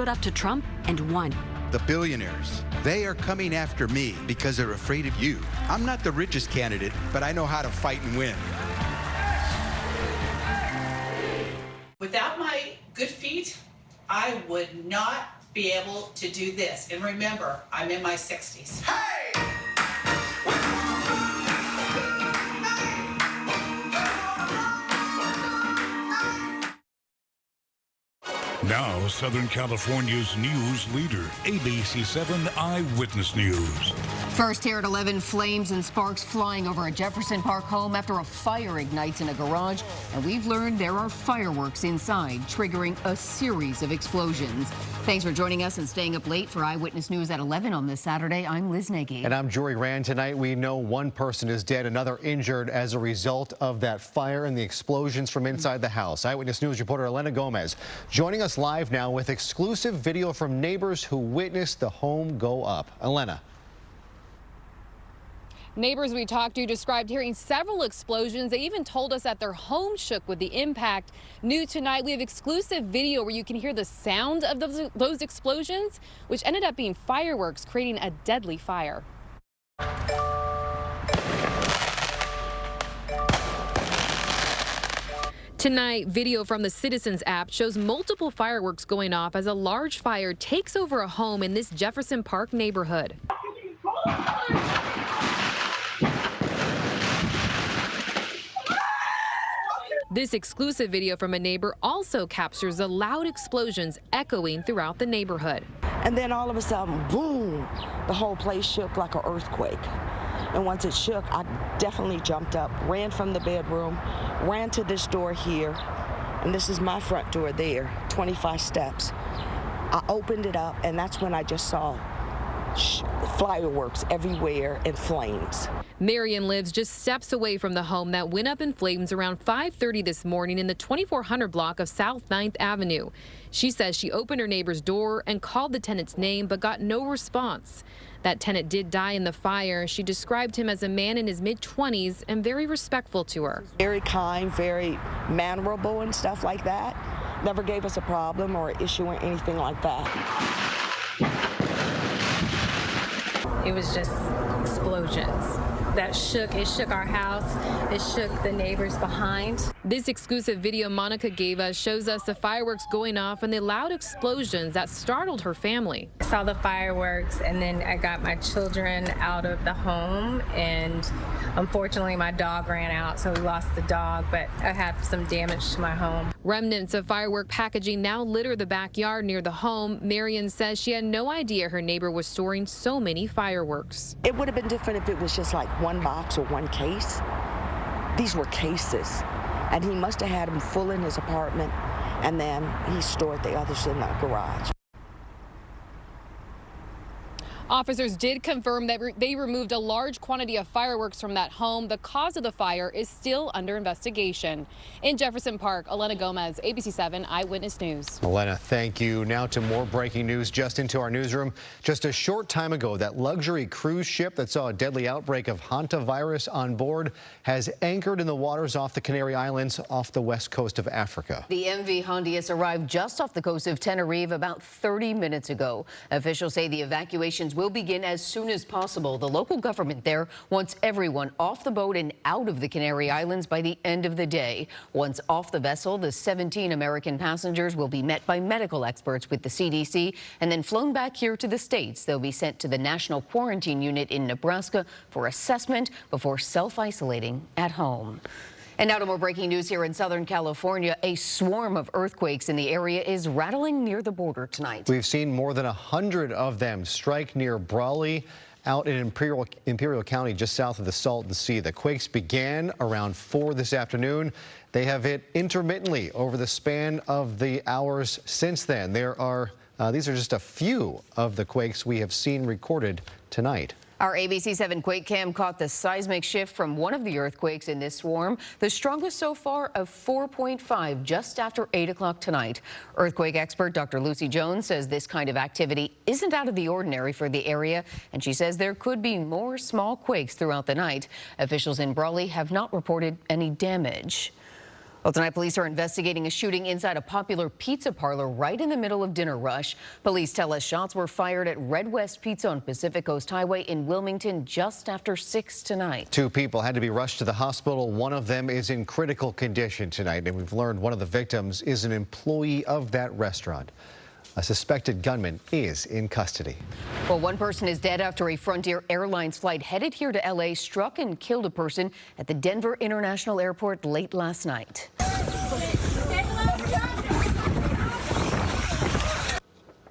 stood up to Trump and won. The billionaires, they are coming after me because they're afraid of you. I'm not the richest candidate, but I know how to fight and win. Without my good feet, I would not be able to do this. And remember, I'm in my 60s. Hey! Now, Southern California's news leader, ABC 7 Eyewitness News. First here at 11, flames and sparks flying over a Jefferson Park home after a fire ignites in a garage. And we've learned there are fireworks inside, triggering a series of explosions. Thanks for joining us and staying up late for Eyewitness News at 11 on this Saturday. I'm Liz Nagy. And I'm Jory Rand. Tonight, we know one person is dead, another injured as a result of that fire and the explosions from inside the house. Eyewitness News reporter Elena Gomez joining us live now with exclusive video from neighbors who witnessed the home go up. Elena. Neighbors we talked to described hearing several explosions. They even told us that their home shook with the impact. New tonight, we have exclusive video where you can hear the sound of those explosions, which ended up being fireworks, creating a deadly fire. Tonight, video from the Citizens app shows multiple fireworks going off as a large fire takes over a home in this Jefferson Park neighborhood. This exclusive video from a neighbor also captures the loud explosions echoing throughout the neighborhood. And then all of a sudden, boom, the whole place shook like an earthquake. And once it shook, I definitely jumped up, ran from the bedroom, ran to this door here, and this is my front door there, 25 steps. I opened it up, and that's when I just saw fireworks everywhere and flames. Marion lives just steps away from the home that went up in flames around 5:30 this morning in the 2400 block of South 9th Avenue. She says she opened her neighbor's door and called the tenant's name but got no response. That tenant did die in the fire. She described him as a man in his mid-20s and very respectful to her. Very kind, very mannerable and stuff like that. Never gave us a problem or an issue or anything like that. It was just explosions. It shook our house, it shook the neighbors behind. This exclusive video Monica gave us shows us the fireworks going off and the loud explosions that startled her family. I saw the fireworks and then I got my children out of the home, and unfortunately my dog ran out, so we lost the dog, but I have some damage to my home. Remnants of firework packaging now litter the backyard near the home. Marion says she had no idea her neighbor was storing so many fireworks. It would have been different if it was just like one box or one case. These were cases, and he must have had them full in his apartment, and then he stored the others in the garage. Officers did confirm that they removed a large quantity of fireworks from that home. The cause of the fire is still under investigation. In Jefferson Park, Elena Gomez, ABC 7 Eyewitness News. Elena, thank you. Now to more breaking news just into our newsroom. Just a short time ago, that luxury cruise ship that saw a deadly outbreak of hantavirus on board has anchored in the waters off the Canary Islands off the west coast of Africa. The MV Hondius arrived just off the coast of Tenerife about 30 minutes ago. Officials say the evacuations will begin as soon as possible. The local government there wants everyone off the boat and out of the Canary Islands by the end of the day. Once off the vessel, the 17 American passengers will be met by medical experts with the CDC and then flown back here to the States. They'll be sent to the National Quarantine Unit in Nebraska for assessment before self-isolating at home. And now to more breaking news here in Southern California. A swarm of earthquakes in the area is rattling near the border tonight. We've seen more than 100 of them strike near Brawley out in Imperial County just south of the Salton Sea. The quakes began around 4 this afternoon. They have hit intermittently over the span of the hours since then. These are just a few of the quakes we have seen recorded tonight. Our ABC 7 Quake Cam caught the seismic shift from one of the earthquakes in this swarm, the strongest so far of 4.5 just after 8 o'clock tonight. Earthquake expert Dr. Lucy Jones says this kind of activity isn't out of the ordinary for the area, and she says there could be more small quakes throughout the night. Officials in Brawley have not reported any damage. Well, tonight police are investigating a shooting inside a popular pizza parlor right in the middle of dinner rush. Police tell us shots were fired at Red West Pizza on Pacific Coast Highway in Wilmington just after 6 tonight. 2 people had to be rushed to the hospital. One of them is in critical condition tonight, and we've learned one of the victims is an employee of that restaurant. A suspected gunman is in custody. Well, one person is dead after a Frontier Airlines flight headed here to L.A. struck and killed a person at the Denver International Airport late last night.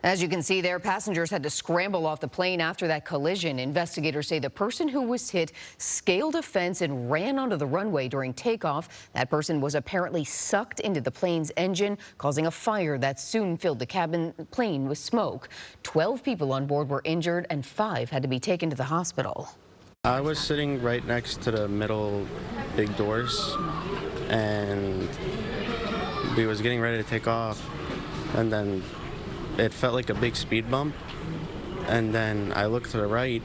As you can see there, passengers had to scramble off the plane after that collision. Investigators say the person who was hit scaled a fence and ran onto the runway during takeoff. That person was apparently sucked into the plane's engine, causing a fire that soon filled the plane with smoke. 12 people on board were injured and 5 had to be taken to the hospital. I was sitting right next to the middle big doors, and we was getting ready to take off, and then it felt like a big speed bump, and then I look to the right,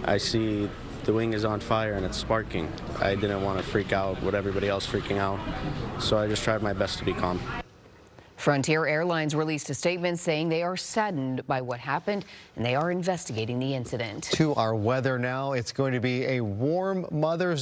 I see the wing is on fire and it's sparking. I didn't want to freak out with everybody else freaking out, so I just tried my best to be calm. Frontier Airlines released a statement saying they are saddened by what happened and they are investigating the incident. To our weather now. It's going to be a warm Mother's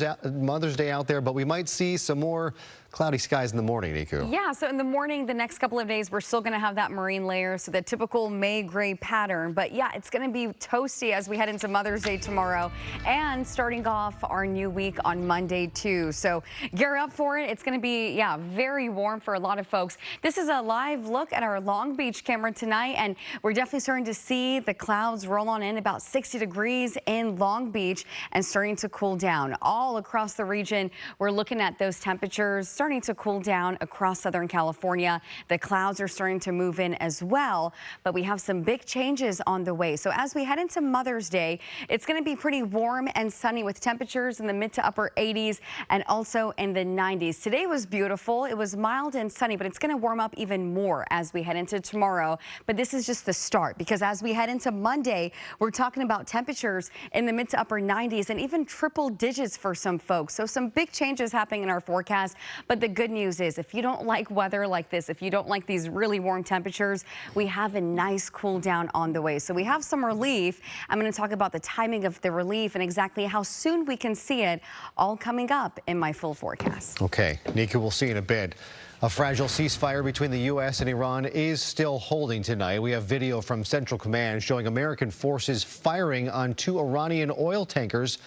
Day out there, but we might see some more cloudy skies in the morning, Niku. Yeah, so in the morning, the next couple of days, we're still going to have that marine layer, so the typical May gray pattern. But yeah, it's going to be toasty as we head into Mother's Day tomorrow and starting off our new week on Monday, too. So gear up for it. It's going to be, yeah, very warm for a lot of folks. This is a live look at our Long Beach camera tonight, and we're definitely starting to see the clouds roll on in about 60 degrees in Long Beach and starting to cool down. All across the region, we're looking at those temperatures starting to cool down across Southern California. The clouds are starting to move in as well, but we have some big changes on the way. So as we head into Mother's Day, it's going to be pretty warm and sunny with temperatures in the mid to upper 80s and also in the 90s. Today was beautiful. It was mild and sunny, but it's going to warm up even more as we head into tomorrow. But this is just the start, because as we head into Monday, we're talking about temperatures in the mid to upper 90s and even triple digits for some folks. So some big changes happening in our forecast. But the good news is, if you don't like weather like this, if you don't like these really warm temperatures, we have a nice cool down on the way. So we have some relief. I'm going to talk about the timing of the relief and exactly how soon we can see it, all coming up in my full forecast. Okay, Nika, we'll see in a bit. A fragile ceasefire between the U.S. and Iran is still holding tonight. We have video from Central Command showing American forces firing on 2 Iranian oil tankers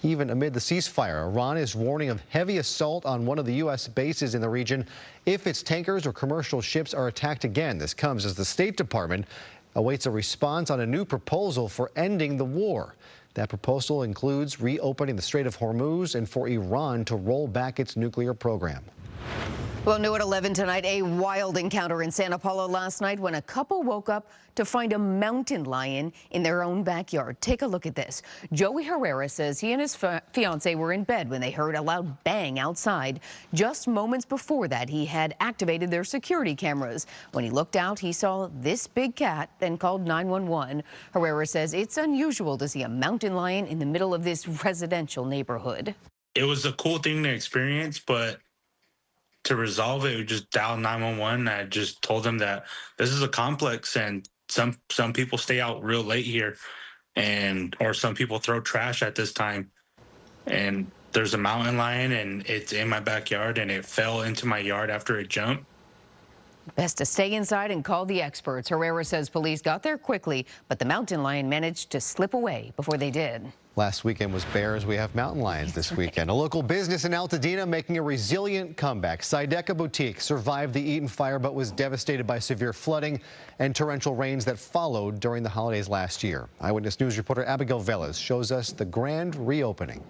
even amid the ceasefire. Iran is warning of heavy assault on one of the U.S. bases in the region if its tankers or commercial ships are attacked again. This comes as the State Department awaits a response on a new proposal for ending the war. That proposal includes reopening the Strait of Hormuz and for Iran to roll back its nuclear program. Well, new at 11 tonight, a wild encounter in Santa Paula last night when a couple woke up to find a mountain lion in their own backyard. Take a look at this. Joey Herrera says he and his fiance were in bed when they heard a loud bang outside. Just moments before that, he had activated their security cameras. When he looked out, he saw this big cat, then called 911. Herrera says it's unusual to see a mountain lion in the middle of this residential neighborhood. It was a cool thing to experience, but to resolve it, we just dialed 911. I just told them that this is a complex and some people stay out real late here, or some people throw trash at this time. And there's a mountain lion and it's in my backyard and it fell into my yard after it jumped. Best to stay inside and call the experts. Herrera says police got there quickly, but the mountain lion managed to slip away before they did. Last weekend was bears. We have mountain lions this weekend. A local business in Altadena making a resilient comeback. Kabc Boutique survived the Eaton fire but was devastated by severe flooding and torrential rains that followed during the holidays last year. Eyewitness News reporter Abigail Velez shows us the grand reopening.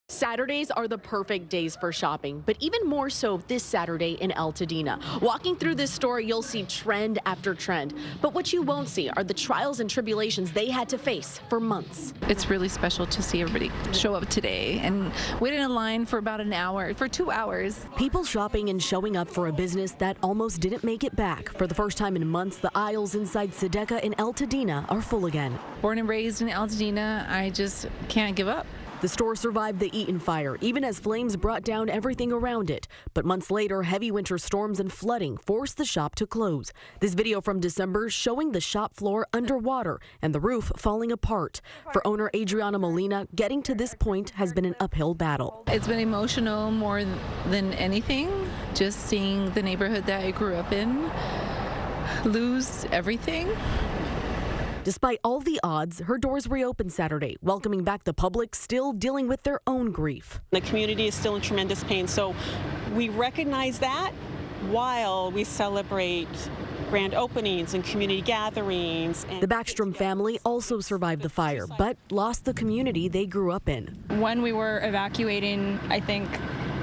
Saturdays are the perfect days for shopping, but even more so this Saturday in Altadena. Walking through this store, you'll see trend after trend. But what you won't see are the trials and tribulations they had to face for months. It's really special to see everybody show up today and wait in a line for about an hour, for 2 hours. People shopping and showing up for a business that almost didn't make it back. For the first time in months, the aisles inside Kabc in Altadena are full again. Born and raised in Altadena, I just can't give up. The store survived the Eaton fire, even as flames brought down everything around it. But months later, heavy winter storms and flooding forced the shop to close. This video from December showing the shop floor underwater and the roof falling apart. For owner Adriana Molina, getting to this point has been an uphill battle. It's been emotional more than anything, just seeing the neighborhood that I grew up in lose everything. Despite all the odds, her doors reopened Saturday, welcoming back the public still dealing with their own grief. The community is still in tremendous pain, so we recognize that while we celebrate grand openings and community gatherings. The Backstrom family also survived the fire, but lost the community they grew up in. When we were evacuating, I think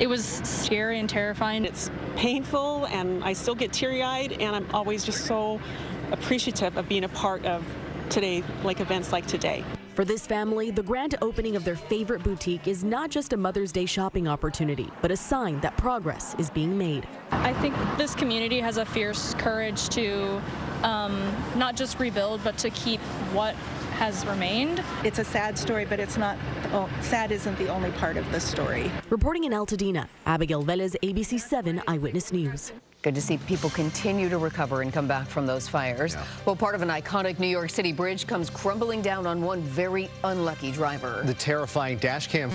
it was scary and terrifying. It's painful, and I still get teary-eyed, and I'm always just so appreciative of being a part of today, like events like today. For this family, the grand opening of their favorite boutique is not just a Mother's Day shopping opportunity, but a sign that progress is being made. I think this community has a fierce courage to not just rebuild, but to keep what has remained. It's a sad story, but it's not, sad isn't the only part of the story. Reporting in Altadena, Abigail Velez, ABC 7 Eyewitness News. Good to see people continue to recover and come back from those fires. Yeah. Well, part of an iconic New York City bridge comes crumbling down on one very unlucky driver. The terrifying dash cam